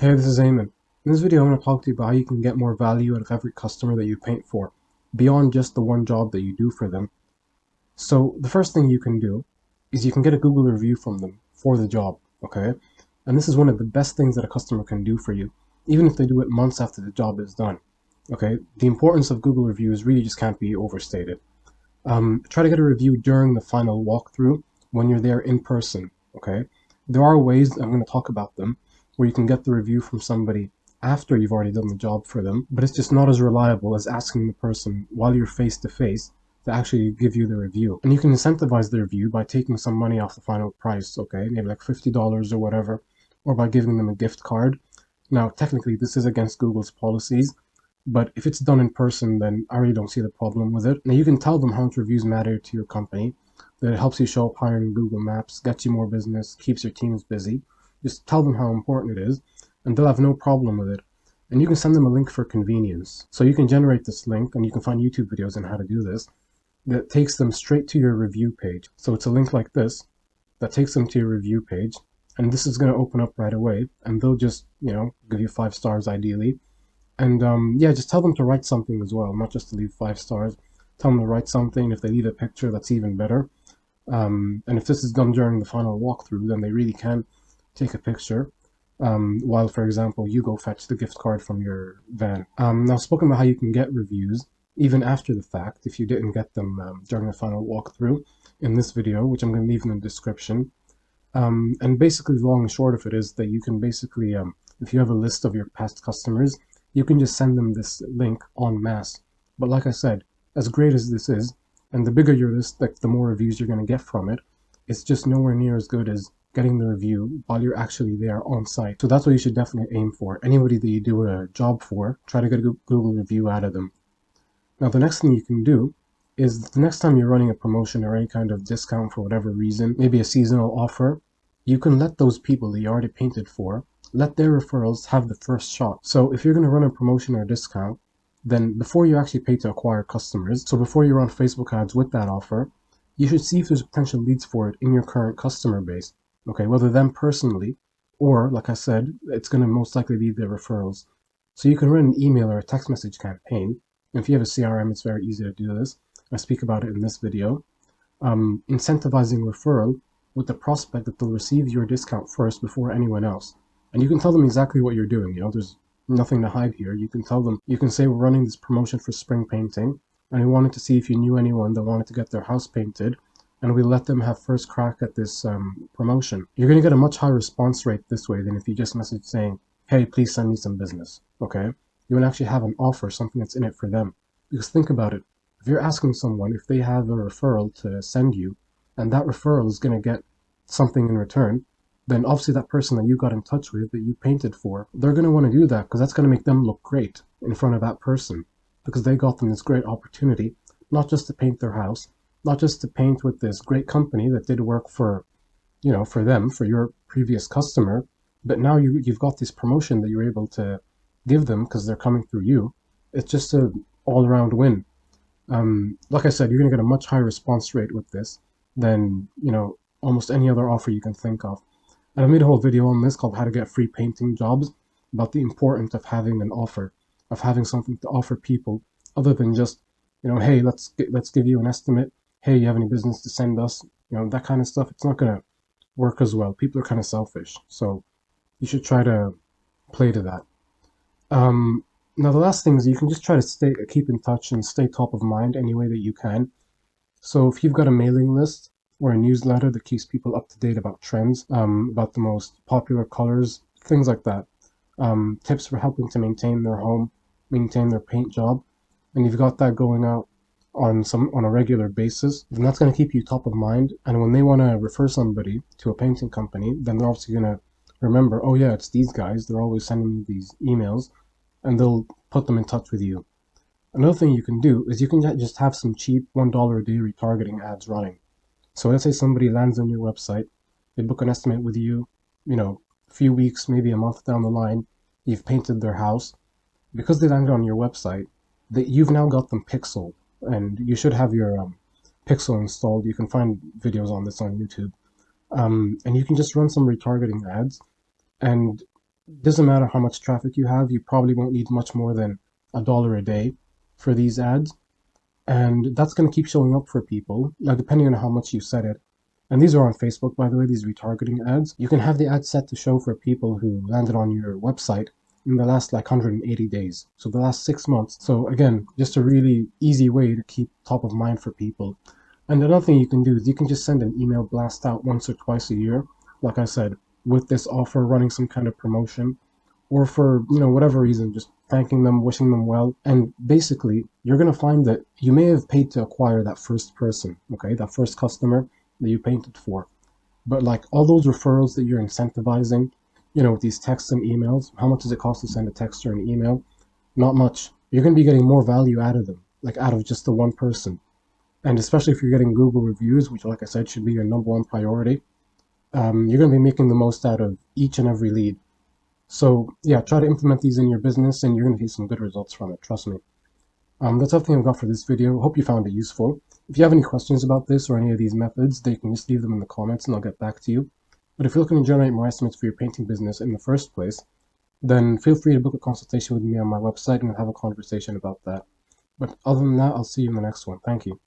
Hey, this is Eamon. In this video, I'm going to talk to you about how you can get more value out of every customer that you paint for, beyond just the one job that you do for them. So the first thing you can do is you can get a Google review from them for the job, okay? And this is one of the best things that a customer can do for you, even if they do it months after the job is done, okay? The importance of Google reviews really just can't be overstated. Try to get a review during the final walkthrough when you're there in person, okay? There are ways, I'm going to talk about them, where you can get the review from somebody after you've already done the job for them, but it's just not as reliable as asking the person while you're face to face to actually give you the review. And you can incentivize the review by taking some money off the final price, okay? Maybe like $50 or whatever, or by giving them a gift card. Now, technically, this is against Google's policies, but if it's done in person, then I really don't see the problem with it. Now, you can tell them how much reviews matter to your company, that it helps you show up higher in Google Maps, gets you more business, keeps your teams busy. Just tell them how important it is, and they'll have no problem with it. And you can send them a link for convenience. So you can generate this link, and you can find YouTube videos on how to do this, that takes them straight to your review page. So it's a link like this that takes them to your review page, and this is going to open up right away, and they'll just, give you 5 stars ideally. And yeah, just tell them to write something as well, not just to leave 5 stars. Tell them to write something. If they leave a picture, that's even better. And if this is done during the final walkthrough, then they really can take a picture while, for example, you go fetch the gift card from your van. Now, spoken about how you can get reviews even after the fact if you didn't get them during the final walkthrough in this video, which I'm going to leave in the description. And basically, the long and short of it is that you can basically, if you have a list of your past customers, you can just send them this link en masse. But like I said, as great as this is, and the bigger your list, like the more reviews you're going to get from it, it's just nowhere near as good as getting the review while you're actually there on site. So that's what you should definitely aim for. Anybody that you do a job for, try to get a Google review out of them. Now, the next thing you can do is the next time you're running a promotion or any kind of discount for whatever reason, maybe a seasonal offer, you can let those people that you already painted for, let their referrals have the first shot. So if you're going to run a promotion or a discount, then before you actually pay to acquire customers, so before you run Facebook ads with that offer, you should see if there's potential leads for it in your current customer base. Okay, whether them personally, or like I said, it's going to most likely be their referrals. So you can run an email or a text message campaign. If you have a CRM, it's very easy to do this. I speak about it in this video. Incentivizing referral with the prospect that they'll receive your discount first before anyone else. And you can tell them exactly what you're doing. There's nothing to hide here. You can tell them, you can say, we're running this promotion for spring painting, and we wanted to see if you knew anyone that wanted to get their house painted, and we let them have first crack at this promotion. You're going to get a much higher response rate this way than if you just message saying, hey, please send me some business, okay? You will actually have an offer, something that's in it for them. Because think about it. If you're asking someone if they have a referral to send you, and that referral is going to get something in return, then obviously that person that you got in touch with, that you painted for, they're going to want to do that because that's going to make them look great in front of that person because they got them this great opportunity, not just to paint their house, not just to paint with this great company that did work for, for them, for your previous customer, but now you've got this promotion that you're able to give them because they're coming through you. It's just a all-around win. Like I said, you're going to get a much higher response rate with this than, almost any other offer you can think of. And I made a whole video on this called How to Get Free Painting Jobs, about the importance of having an offer, of having something to offer people other than just, hey, let's give you an estimate. Hey, you have any business to send us? That kind of stuff. It's not going to work as well. People are kind of selfish. So you should try to play to that. Now, the last thing is you can just try to keep in touch and stay top of mind any way that you can. So if you've got a mailing list or a newsletter that keeps people up to date about trends, about the most popular colors, things like that, tips for helping to maintain their home, maintain their paint job, and you've got that going out on a regular basis, then that's going to keep you top of mind. And when they want to refer somebody to a painting company, then they're obviously going to remember, oh yeah, it's these guys. They're always sending me these emails, and they'll put them in touch with you. Another thing you can do is you can just have some cheap $1 a day retargeting ads running. So let's say somebody lands on your website, they book an estimate with you, a few weeks, maybe a month down the line, you've painted their house. Because they landed on your website, you've now got them pixeled, and you should have your pixel installed. You can find videos on this on YouTube. And you can just run some retargeting ads, and Doesn't matter how much traffic you have, you probably won't need much more than $1 a day for these ads. And that's going to keep showing up for people, now depending on how much you set it. And these are on Facebook, by the way, these retargeting ads. You can have the ad set to show for people who landed on your website in the last like 180 days. So the last 6 months. So again, just a really easy way to keep top of mind for people. And another thing you can do is you can just send an email blast out once or twice a year, like I said, with this offer running some kind of promotion, or for whatever reason, just thanking them, wishing them well. And basically you're going to find that you may have paid to acquire that first person, okay, that first customer that you painted for, but like all those referrals that you're incentivizing, with these texts and emails, how much does it cost to send a text or an email? Not much. You're going to be getting more value out of them, like out of just the one person. And especially if you're getting Google reviews, which, like I said, should be your number one priority, you're going to be making the most out of each and every lead. So yeah, try to implement these in your business and you're going to see some good results from it, trust me. That's everything I've got for this video. Hope you found it useful. If you have any questions about this or any of these methods, then you can just leave them in the comments and I'll get back to you. But if you're looking to generate more estimates for your painting business in the first place, then feel free to book a consultation with me on my website and we'll have a conversation about that. But other than that, I'll see you in the next one. Thank you.